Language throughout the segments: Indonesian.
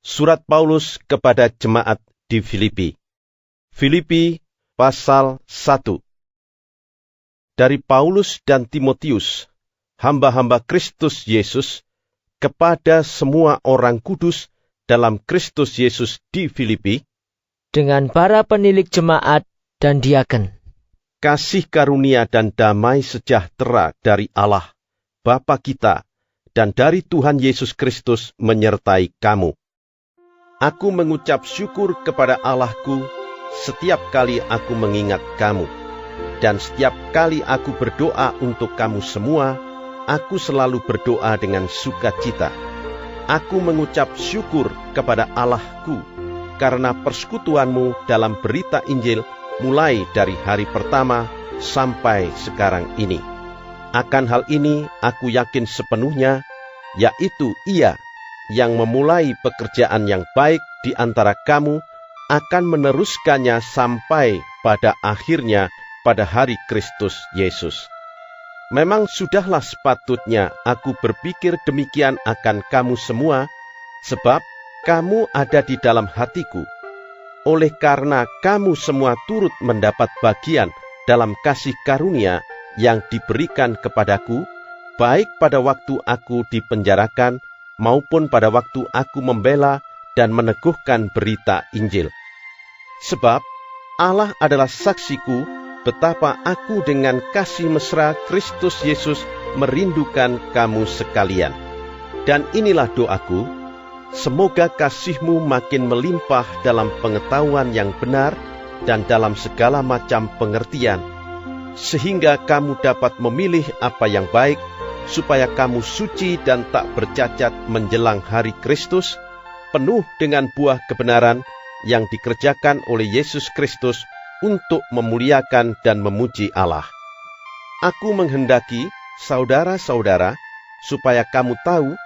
Surat Paulus kepada jemaat di Filipi. Filipi pasal 1. Dari Paulus dan Timotius, hamba-hamba Kristus Yesus, kepada semua orang kudus dalam Kristus Yesus di Filipi, dengan para penilik jemaat dan diaken. Kasih karunia dan damai sejahtera dari Allah, Bapa kita, dan dari Tuhan Yesus Kristus menyertai kamu. Aku mengucap syukur kepada Allahku setiap kali aku mengingat kamu. Dan setiap kali aku berdoa untuk kamu semua, aku selalu berdoa dengan sukacita. Aku mengucap syukur kepada Allahku karena persekutuanmu dalam berita Injil mulai dari hari pertama sampai sekarang ini. Akan hal ini aku yakin sepenuhnya, yaitu Ia yang memulai pekerjaan yang baik di antara kamu akan meneruskannya sampai pada akhirnya pada hari Kristus Yesus. Memang sudahlah sepatutnya aku berpikir demikian akan kamu semua, sebab kamu ada di dalam hatiku. Oleh karena kamu semua turut mendapat bagian dalam kasih karunia yang diberikan kepadaku, baik pada waktu aku dipenjarakan, maupun pada waktu aku membela dan meneguhkan berita Injil. Sebab Allah adalah saksiku betapa aku dengan kasih mesra Kristus Yesus merindukan kamu sekalian. Dan inilah doaku, semoga kasihmu makin melimpah dalam pengetahuan yang benar dan dalam segala macam pengertian, sehingga kamu dapat memilih apa yang baik, supaya kamu suci dan tak bercacat menjelang hari Kristus, penuh dengan buah kebenaran yang dikerjakan oleh Yesus Kristus untuk memuliakan dan memuji Allah. Aku menghendaki, saudara-saudara, supaya kamu tahu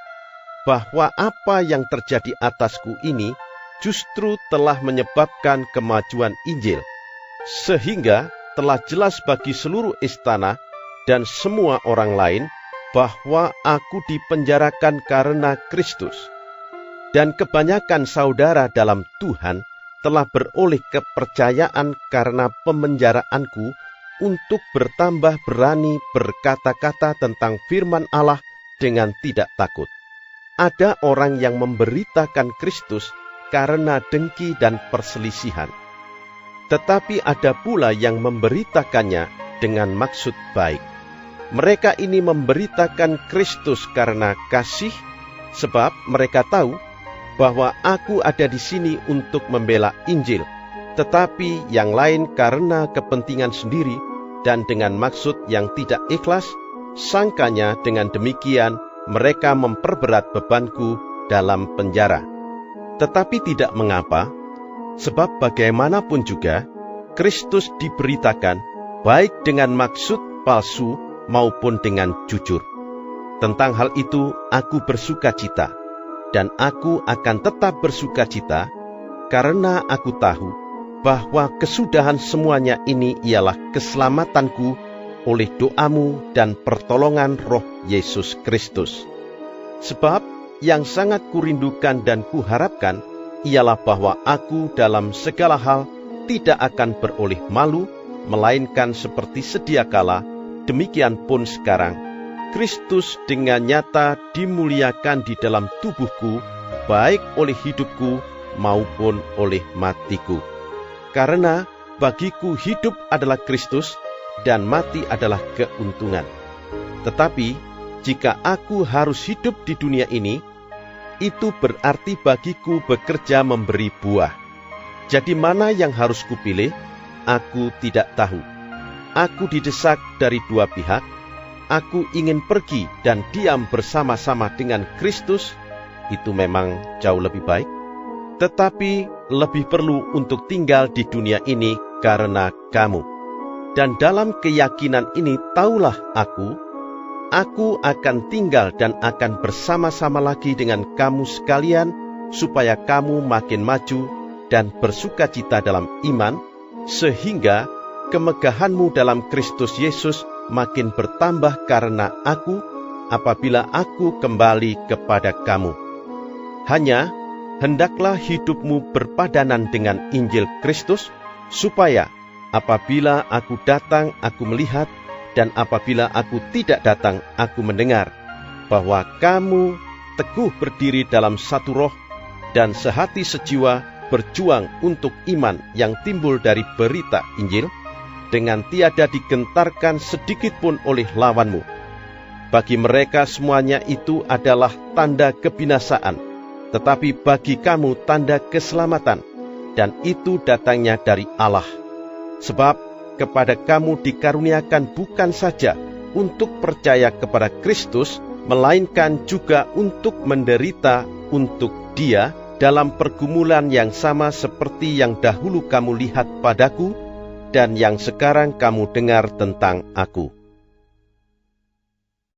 bahwa apa yang terjadi atasku ini justru telah menyebabkan kemajuan Injil, sehingga telah jelas bagi seluruh istana dan semua orang lain bahwa aku dipenjarakan karena Kristus. Dan kebanyakan saudara dalam Tuhan telah beroleh kepercayaan karena pemenjaraanku untuk bertambah berani berkata-kata tentang firman Allah dengan tidak takut. Ada orang yang memberitakan Kristus karena dengki dan perselisihan. Tetapi ada pula yang memberitakannya dengan maksud baik. Mereka ini memberitakan Kristus karena kasih, sebab mereka tahu bahwa aku ada di sini untuk membela Injil, tetapi yang lain karena kepentingan sendiri dan dengan maksud yang tidak ikhlas, sangkanya dengan demikian mereka memperberat bebanku dalam penjara. Tetapi tidak mengapa, sebab bagaimanapun juga Kristus diberitakan baik dengan maksud palsu maupun dengan jujur. Tentang hal itu aku bersukacita, dan aku akan tetap bersukacita, karena aku tahu bahwa kesudahan semuanya ini ialah keselamatanku oleh doamu dan pertolongan Roh Yesus Kristus. Sebab yang sangat kurindukan dan kuharapkan ialah bahwa aku dalam segala hal tidak akan beroleh malu, melainkan seperti sedia kala, demikian pun sekarang, Kristus dengan nyata dimuliakan di dalam tubuhku, baik oleh hidupku maupun oleh matiku. Karena bagiku hidup adalah Kristus, dan mati adalah keuntungan. Tetapi jika aku harus hidup di dunia ini, itu berarti bagiku bekerja memberi buah. Jadi mana yang harus kupilih? Aku tidak tahu. Aku didesak dari dua pihak. Aku ingin pergi dan diam bersama-sama dengan Kristus. Itu memang jauh lebih baik. Tetapi lebih perlu untuk tinggal di dunia ini karena kamu. Dan dalam keyakinan ini tahulah aku akan tinggal dan akan bersama-sama lagi dengan kamu sekalian, supaya kamu makin maju dan bersukacita dalam iman, sehingga kemegahanmu dalam Kristus Yesus makin bertambah karena aku, apabila aku kembali kepada kamu. Hanya hendaklah hidupmu berpadanan dengan Injil Kristus, supaya apabila aku datang, aku melihat, dan apabila aku tidak datang, aku mendengar, bahwa kamu teguh berdiri dalam satu roh, dan sehati sejiwa berjuang untuk iman yang timbul dari berita Injil, dengan tiada digentarkan sedikit pun oleh lawanmu. Bagi mereka semuanya itu adalah tanda kebinasaan, tetapi bagi kamu tanda keselamatan, dan itu datangnya dari Allah. Sebab kepada kamu dikaruniakan bukan saja untuk percaya kepada Kristus, melainkan juga untuk menderita untuk Dia dalam pergumulan yang sama seperti yang dahulu kamu lihat padaku, dan yang sekarang kamu dengar tentang aku.